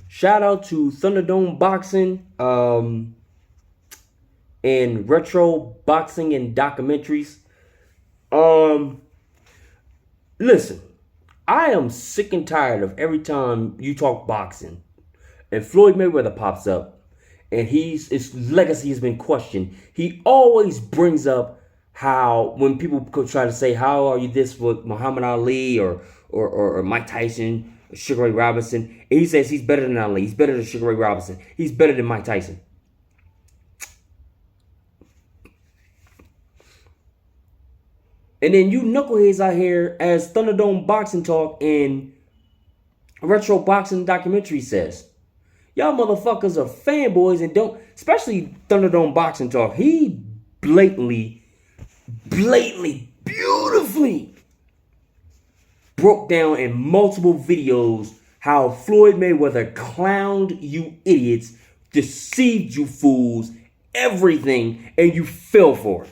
Shout out to Thunderdome Boxing, and Retro Boxing and Documentaries. Um, Listen, I am sick and tired of every time you talk boxing and Floyd Mayweather pops up and his legacy has been questioned. He always brings up how when people try to say, how are you this with Muhammad Ali or Mike Tyson, or Sugar Ray Robinson, and he says he's better than Ali, he's better than Sugar Ray Robinson, he's better than Mike Tyson. And then you knuckleheads out here, as Thunderdome Boxing Talk and Retro Boxing Documentary says, y'all motherfuckers are fanboys and don't, especially Thunderdome Boxing Talk. He blatantly, beautifully broke down in multiple videos how Floyd Mayweather clowned you idiots, deceived you fools, everything, and you fell for it.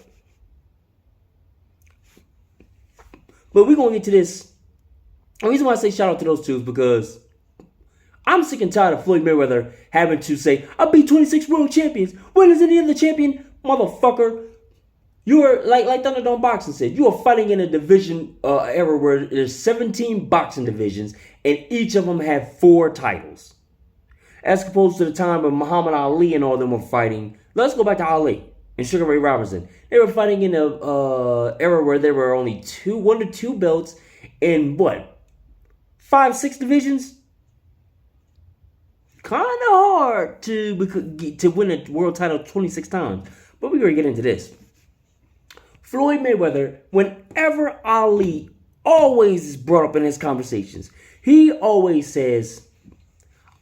But we're going to get to this. The reason why I say shout out to those two is because I'm sick and tired of Floyd Mayweather having to say, I beat 26 world champions. When is any other champion? Motherfucker. You are, like Thunderdome Boxing said, you are fighting in a division era where there's 17 boxing divisions and each of them have 4 titles. As opposed to the time when Muhammad Ali and all them were fighting. Let's go back to Ali and Sugar Ray Robinson. They were fighting in a era where there were only 1 to 2 belts in what? 5, 6 divisions? Kind of hard to win a world title 26 times. But we're going to get into this. Floyd Mayweather, whenever Ali always is brought up in his conversations, he always says,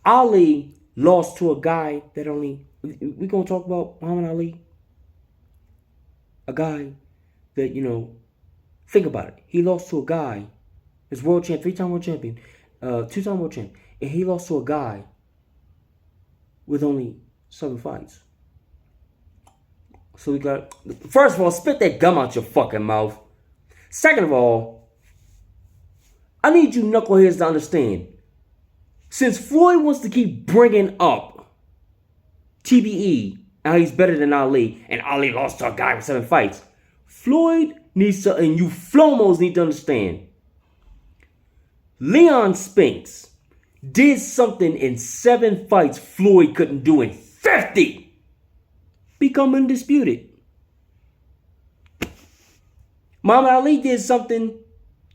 Ali lost to a guy that only... We're going to talk about Muhammad Ali? A guy that, think about it. He lost to a guy, his world champ, 3-time world champion, 2-time world champ, and he lost to a guy with only 7 fights. So we got, first of all, spit that gum out your fucking mouth. Second of all, I need you knuckleheads to understand, since Floyd wants to keep bringing up TBE, how he's better than Ali, and Ali lost to a guy with 7 fights, Floyd needs to, and you Flomos need to understand, Leon Spinks did something in 7 fights Floyd couldn't do in 50. Become undisputed. Muhammad Ali did something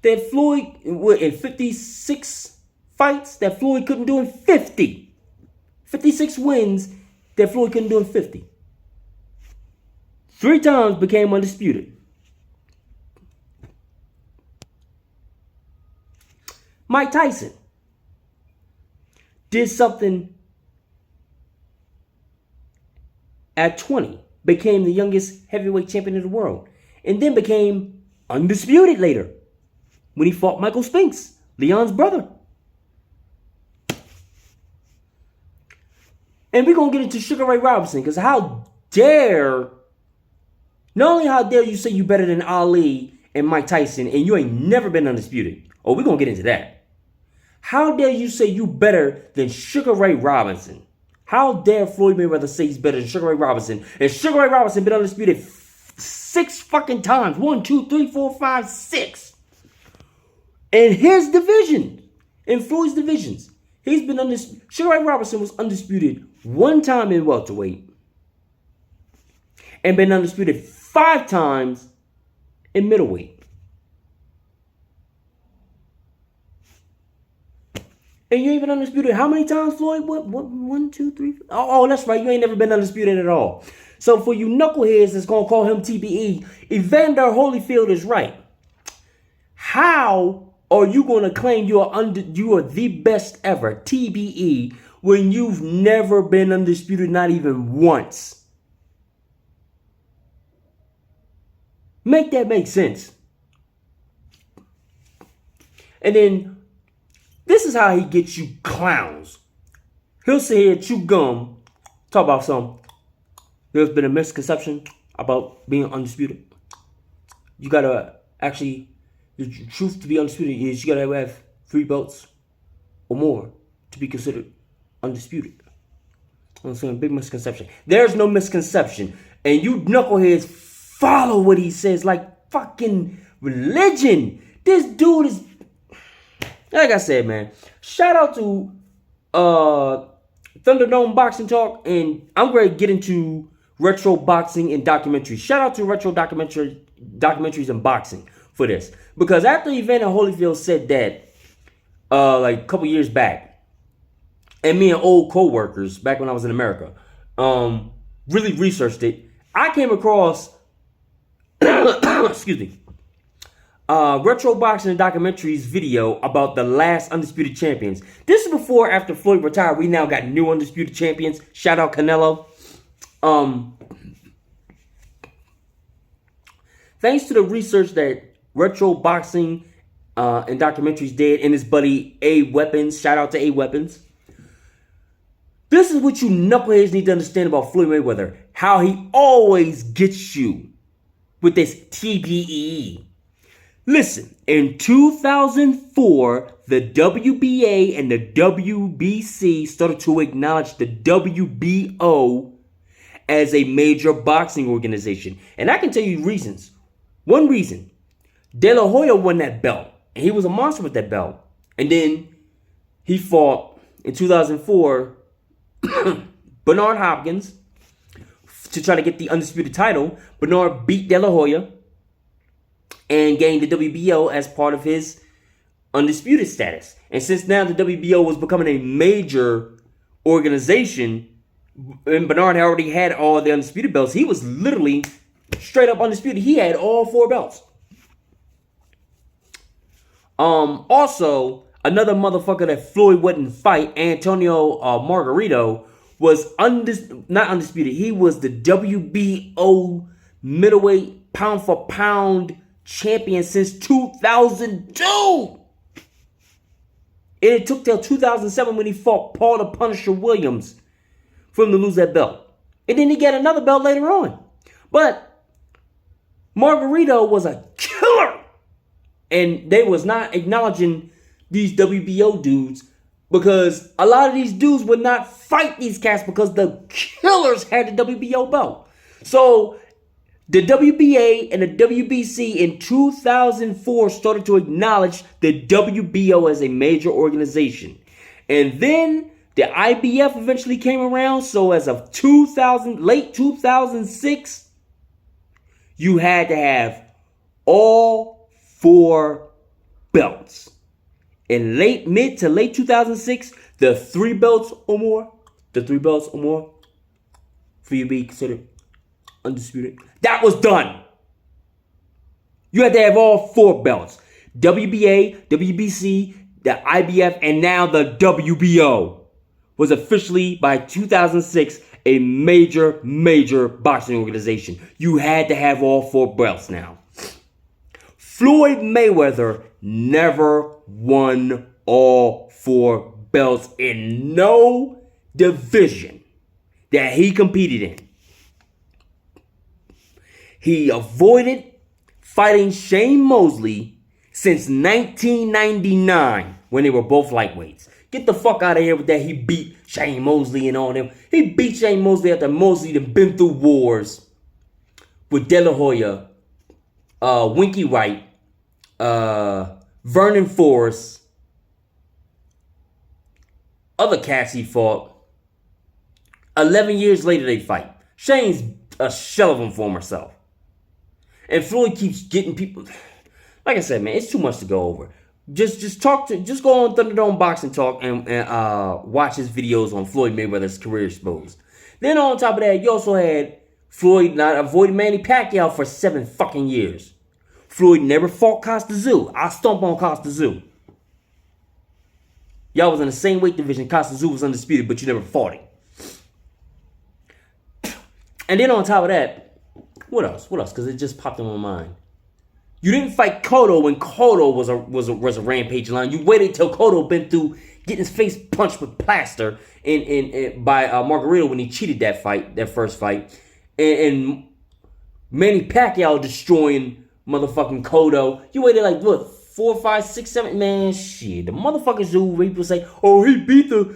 that Floyd, in 56 fights, that Floyd couldn't do in 50. 56 wins that Floyd couldn't do in 50. 3 times became undisputed. Mike Tyson did something at 20, became the youngest heavyweight champion in the world, and then became undisputed later when he fought Michael Spinks, Leon's brother. And we're going to get into Sugar Ray Robinson, because how dare, not only how dare you say you better than Ali and Mike Tyson and you ain't never been undisputed. Oh, we're going to get into that. How dare you say you better than Sugar Ray Robinson? How dare Floyd Mayweather say he's better than Sugar Ray Robinson? And Sugar Ray Robinson been undisputed 6 fucking times. 1, 2, 3, 4, 5, 6. In his division. In Floyd's divisions. He's been undisputed. Sugar Ray Robinson was undisputed 1 time in welterweight. And been undisputed 5 times in middleweight. And you ain't been undisputed how many times, Floyd? What? 1, 2, 3? Oh, that's right. You ain't never been undisputed at all. So for you knuckleheads that's going to call him TBE, Evander Holyfield is right. How are you going to claim you are the best ever, TBE, when you've never been undisputed, not even once? Make that make sense. And then, this is how he gets you clowns. He'll sit here, chew gum, talk about there's been a misconception about being undisputed. You gotta actually, the truth to be undisputed is you gotta have 3 belts or more to be considered Undisputed. I'm saying big misconception. There's no misconception. And you knuckleheads follow what he says like fucking religion. This dude is, like I said, man. Shout out to Thunderdome Boxing Talk, and I'm going to get into retro boxing and documentaries. Shout out to retro documentaries and boxing for this, because after the event in Holyfield said that, like a couple years back, and me and old co-workers back when I was in America, really researched it. I came across, excuse me, retro boxing and documentaries video about the last undisputed champions. This is before, after Floyd retired, we now got new undisputed champions. Shout out Canelo. Thanks to the research that retro boxing and documentaries did, and his buddy A Weapons, shout out to A Weapons. This is what you knuckleheads need to understand about Floyd Mayweather. How he always gets you with this TBE. Listen, in 2004, the WBA and the WBC started to acknowledge the WBO as a major boxing organization. And I can tell you reasons. One reason, De La Hoya won that belt, and he was a monster with that belt. And then he fought in 2004 Bernard Hopkins to try to get the undisputed title. Bernard beat De La Hoya and gained the WBO as part of his undisputed status. And since now the WBO was becoming a major organization, and Bernard already had all the undisputed belts, he was literally straight up undisputed. He had all 4 belts. Also, another motherfucker that Floyd wouldn't fight, Antonio Margarito, was not undisputed. He was the WBO middleweight pound for pound champion since 2002. And it took till 2007 when he fought Paul the Punisher Williams for him to lose that belt. And then he got another belt later on. But Margarito was a killer. And they was not acknowledging these WBO dudes, because a lot of these dudes would not fight these cats because the killers had the WBO belt. So the WBA and the WBC in 2004 started to acknowledge the WBO as a major organization. And then the IBF eventually came around. So as of late 2006, you had to have all 4 belts. In mid to late 2006, the 3 belts or more for you to be considered undisputed, that was done. You had to have all 4 belts. WBA, WBC, the IBF, and now the WBO was officially, by 2006, a major boxing organization. You had to have all 4 belts now. Floyd Mayweather never won all 4 belts in no division that he competed in. He avoided fighting Shane Mosley since 1999 when they were both lightweights. Get the fuck out of here with that. He beat Shane Mosley and all them. He beat Shane Mosley after Mosley had been through wars with De La Hoya, Winky Wright, Vernon Forrest, other cats he fought. 11 years later they fight. Shane's a shell of him former self. And Floyd keeps getting people. Like I said, man, it's too much to go over. Just go on Thunderdome Boxing Talk and watch his videos on Floyd Mayweather's career exposed. Then on top of that, you also had Floyd not avoiding Manny Pacquiao for 7 fucking years. Floyd never fought Costa Zoo. I stomp on Costa Zoo. Y'all was in the same weight division. Costa Zoo was undisputed, but you never fought him. And then on top of that, what else? Because it just popped in my mind. You didn't fight Cotto when Cotto was a rampage line. You waited till Cotto been through getting his face punched with plaster by Margarito when he cheated that first fight, and Manny Pacquiao destroying motherfucking Cotto. You waited like what, 4, 5, 6, 7, man, shit. The motherfuckers who people say, oh, he beat the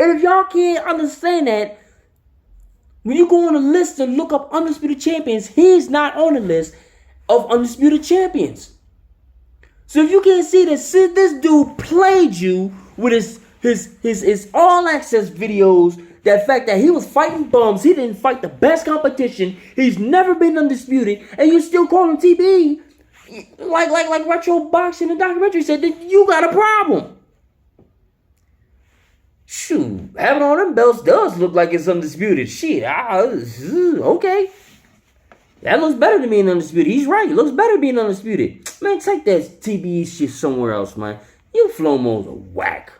And if y'all can't understand that, when you go on the list and look up Undisputed Champions, he's not on the list of Undisputed Champions. So if you can't see that this dude played you with his all access videos, that fact that he was fighting bums, he didn't fight the best competition, he's never been undisputed, and you still call him TBE, like Retro Boxing, the documentary said, that you got a problem. Shoot, having all them belts does look like it's undisputed. Shit, okay. That looks better than being undisputed. He's right. It looks better than being undisputed. Man, take that TBE shit somewhere else, man. You Flomos are whack.